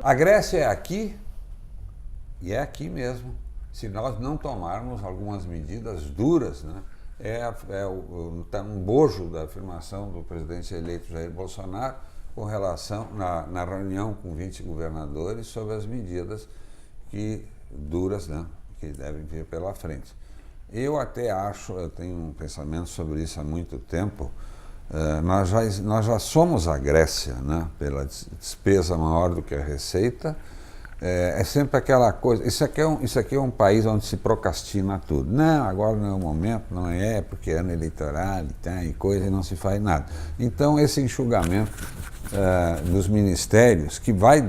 A Grécia é aqui e é aqui mesmo. Se nós não tomarmos algumas medidas duras, né? Tá um bojo da afirmação do presidente eleito Jair Bolsonaro com relação, na reunião com 20 governadores, sobre as medidas duras, né, que devem vir pela frente. Eu até acho, eu tenho um pensamento sobre isso há muito tempo, nós já somos a Grécia, né, pela despesa maior do que a receita. É sempre aquela coisa, isso aqui é um país onde se procrastina tudo. Não, agora não é o momento, não é, porque é ano eleitoral e coisa, e não se faz nada. Então, esse enxugamento dos ministérios, que vai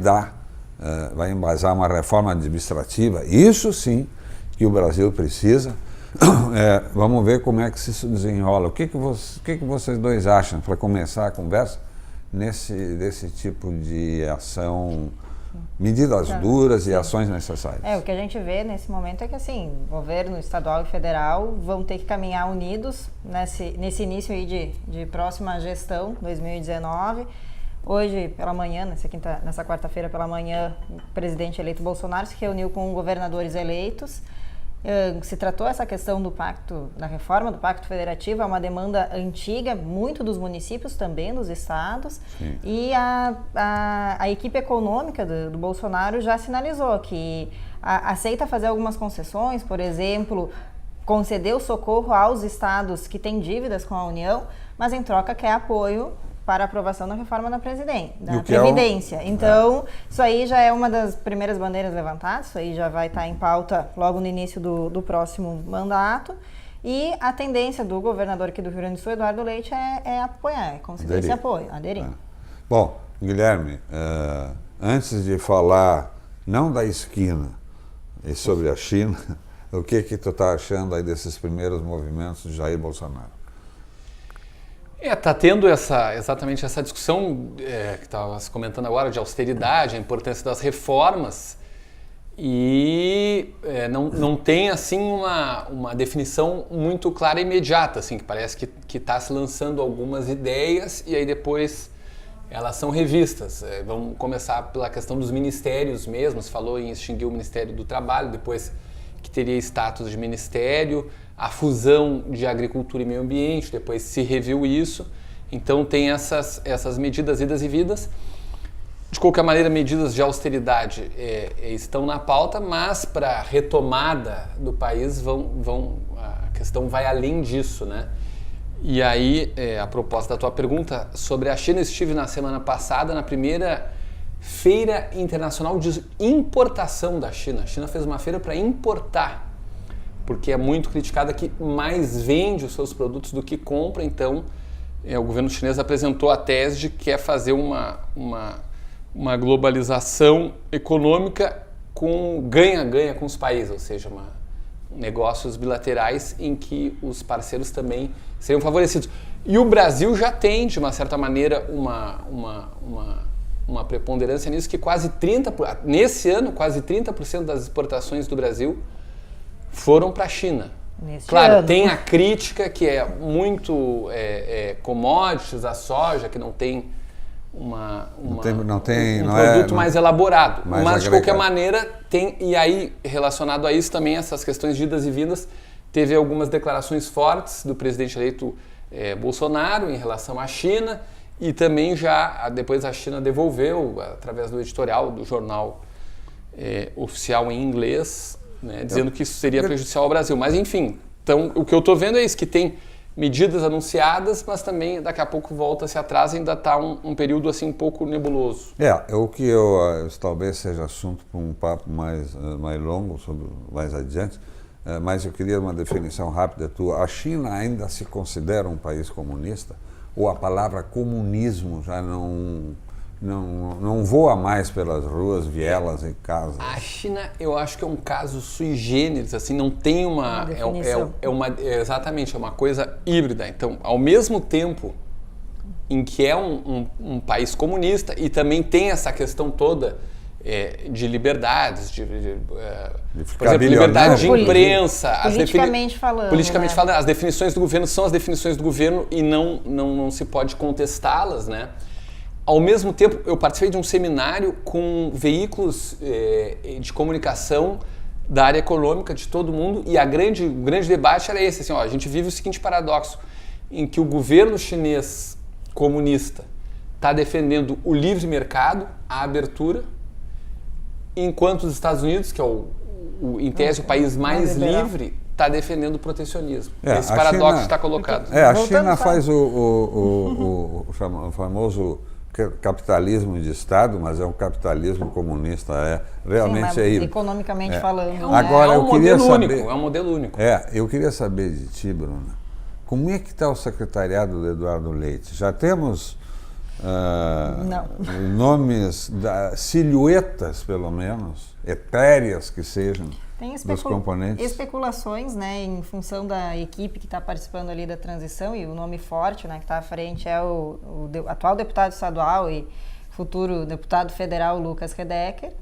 embasar uma reforma administrativa, isso sim que o Brasil precisa. Vamos ver como é que isso desenrola. O que vocês dois acham, para começar a conversa, desse tipo de ação, medidas duras e ações necessárias? O que a gente vê nesse momento é que, assim, governo estadual e federal vão ter que caminhar unidos nesse início aí de próxima gestão, 2019. Hoje, pela manhã, nessa quarta-feira pela manhã, o presidente eleito Bolsonaro se reuniu com governadores eleitos. Se tratou essa questão da reforma do Pacto Federativo, é uma demanda antiga, muito dos municípios, também dos estados. Sim. E a equipe econômica do Bolsonaro já sinalizou que aceita fazer algumas concessões, por exemplo, conceder o socorro aos estados que têm dívidas com a União, mas em troca quer apoio para a aprovação da reforma da Previdência. Então, isso aí já é uma das primeiras bandeiras levantadas, isso aí já vai estar em pauta logo no início do próximo mandato. E a tendência do governador aqui do Rio Grande do Sul, Eduardo Leite, é apoiar, é conceder esse apoio, aderir. Bom, Guilherme, antes de falar, não da esquina, e sobre a China, o que tu está achando aí desses primeiros movimentos de Jair Bolsonaro? Está tendo exatamente essa discussão que estava se comentando agora, de austeridade, a importância das reformas, e não tem assim uma definição muito clara e imediata, assim, que parece que está se lançando algumas ideias e aí depois elas são revistas. Vamos começar pela questão dos ministérios mesmo, se falou em extinguir o Ministério do Trabalho, depois que teria status de ministério, a fusão de agricultura e meio ambiente, depois se reviu isso. Então tem essas medidas idas e vidas. De qualquer maneira, medidas de austeridade estão na pauta, mas para a retomada do país a questão vai além disso, né? E aí, a propósito da tua pergunta sobre a China, eu estive na semana passada na primeira Feira Internacional de Importação da China. A China fez uma feira para importar, porque é muito criticada que mais vende os seus produtos do que compra. Então, o governo chinês apresentou a tese de que quer fazer uma globalização econômica com ganha-ganha com os países, ou seja, negócios bilaterais em que os parceiros também seriam favorecidos. E o Brasil já tem, de uma certa maneira, uma preponderância nisso, que nesse ano, quase 30% das exportações do Brasil foram para a China. Claro, tem a crítica que é muito commodities, a soja, que não tem um produto mais elaborado. Mas, de qualquer maneira, tem. E aí, relacionado a isso também, essas questões de idas e vindas, teve algumas declarações fortes do presidente eleito Bolsonaro em relação à China, e também depois a China devolveu, através do editorial do jornal oficial em inglês, né, dizendo que isso seria prejudicial ao Brasil. Mas, enfim, então, o que eu estou vendo é isso, que tem medidas anunciadas, mas também daqui a pouco volta-se atrás e ainda está um período assim um pouco nebuloso. O que talvez seja assunto para um papo mais longo, mais adiante, mas eu queria uma definição rápida tua. A China ainda se considera um país comunista? Ou a palavra comunismo já não voa mais pelas ruas, vielas e casas? A China, eu acho que é um caso sui generis, assim, não tem uma exatamente, é uma coisa híbrida. Então, ao mesmo tempo em que é um país comunista, e também tem essa questão toda de liberdades, por exemplo, liberdade de imprensa, politicamente falando, as definições do governo são as definições do governo e não se pode contestá-las, né? ao mesmo tempo, eu participei de um seminário com veículos de comunicação da área econômica de todo mundo, e o grande debate era esse, assim, ó, a gente vive o seguinte paradoxo, em que o governo chinês comunista está defendendo o livre mercado, a abertura, enquanto os Estados Unidos, que é em tese o país mais livre, está defendendo o protecionismo. Esse paradoxo está colocado. A China faz o famoso capitalismo de Estado, mas é um capitalismo comunista, realmente. Sim, mas economicamente falando. Agora, é um modelo único, é um modelo único. Eu queria saber de ti, Bruna, como é que está o secretariado do Eduardo Leite? Já temos nomes, silhuetas, pelo menos, etéreas que sejam, tem dos componentes? Especulações, né, em função da equipe que está participando ali da transição, e o nome forte, né, que está à frente é o atual deputado estadual e futuro deputado federal Lucas Redecker,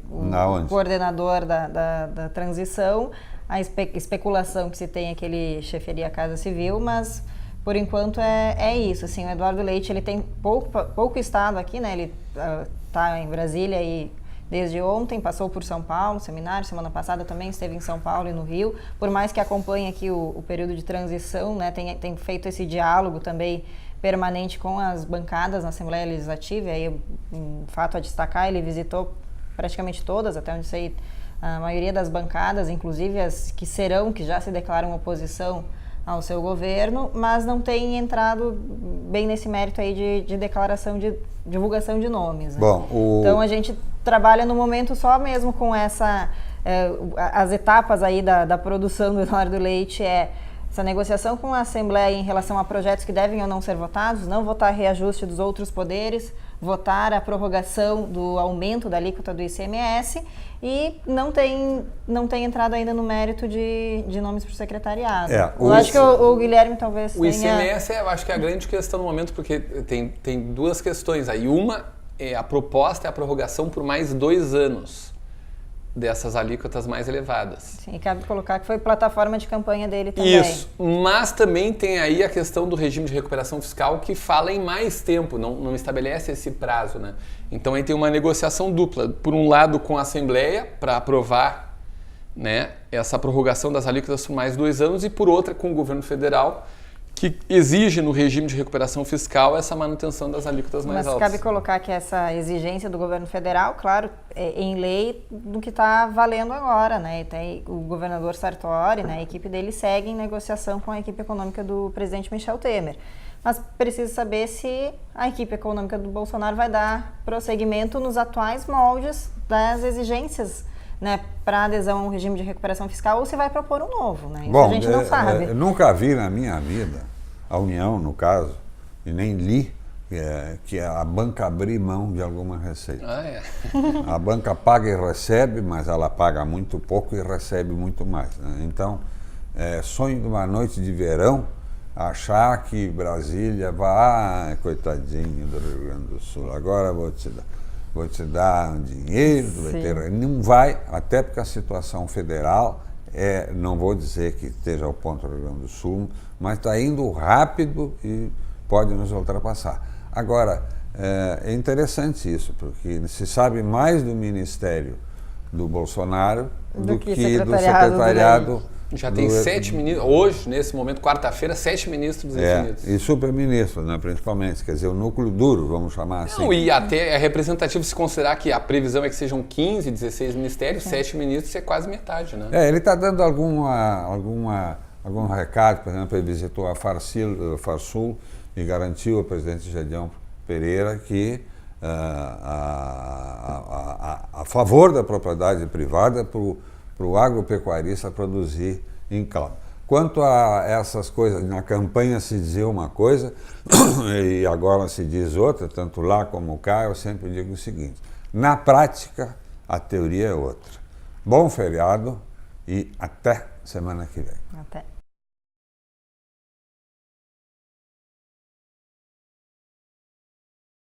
o coordenador da transição. A especulação que se tem é que ele chefiaria a Casa Civil, mas por enquanto é isso. Assim, o Eduardo Leite, ele tem pouco estado aqui, né? Ele está em Brasília e desde ontem, passou por São Paulo, seminário, semana passada também esteve em São Paulo e no Rio, por mais que acompanhe aqui o período de transição, né, tem feito esse diálogo também permanente com as bancadas na Assembleia Legislativa, e aí um fato a destacar, ele visitou praticamente todas, até onde sei, a maioria das bancadas, inclusive as que já se declaram oposição ao seu governo, mas não tem entrado bem nesse mérito aí de declaração, de divulgação de nomes. Né? Então a gente trabalha no momento só mesmo com as etapas aí da produção do Eduardo Leite, essa negociação com a Assembleia em relação a projetos que devem ou não ser votados, não votar reajuste dos outros poderes, votar a prorrogação do aumento da alíquota do ICMS, e não tem entrado ainda no mérito de nomes para o secretariado. Eu acho que o Guilherme talvez tenha... ICMS eu acho que é a grande questão no momento, porque tem duas questões aí. Uma, a proposta é a prorrogação por mais 2 anos dessas alíquotas mais elevadas. Sim, cabe colocar que foi plataforma de campanha dele também. Isso, mas também tem aí a questão do regime de recuperação fiscal, que fala em mais tempo, não estabelece esse prazo, né? Então aí tem uma negociação dupla, por um lado com a Assembleia, para aprovar, né, essa prorrogação das alíquotas por mais 2 anos, e por outra com o governo federal, que exige no regime de recuperação fiscal essa manutenção das alíquotas mais altas. Mas cabe colocar que essa exigência do governo federal, claro, em lei do que está valendo agora, né? E tem o governador Sartori, né? A equipe dele segue em negociação com a equipe econômica do presidente Michel Temer. Mas precisa saber se a equipe econômica do Bolsonaro vai dar prosseguimento nos atuais moldes das exigências, né, para adesão ao regime de recuperação fiscal, ou se vai propor um novo, né? Isso a gente não sabe. Nunca vi na minha vida, a União, no caso, e nem li, que a banca abrir mão de alguma receita. A banca paga e recebe, mas ela paga muito pouco e recebe muito mais. Né? Então, sonho de uma noite de verão, achar que Brasília vai, coitadinho do Rio Grande do Sul, agora vou te dar um dinheiro, não vai, até porque a situação federal, não vou dizer que esteja ao ponto do Rio Grande do Sul, mas está indo rápido e pode nos ultrapassar. Agora, é interessante isso, porque se sabe mais do Ministério do Bolsonaro do que do secretariado. Já tem 7 ministros, hoje, nesse momento, quarta-feira, 7 ministros definidos. E superministros, né, principalmente, quer dizer, o núcleo duro, vamos chamar assim. Não, e até é representativo se considerar que a previsão é que sejam 15, 16 ministérios, 7 ministros é quase metade, né? Ele está dando algum recado, por exemplo, ele visitou a Farsul e garantiu ao presidente Gedeão Pereira que a favor da propriedade privada para o agropecuarista produzir em calma. Quanto a essas coisas, na campanha se dizia uma coisa e agora se diz outra, tanto lá como cá, eu sempre digo o seguinte: na prática, a teoria é outra. Bom feriado e até semana que vem. Até.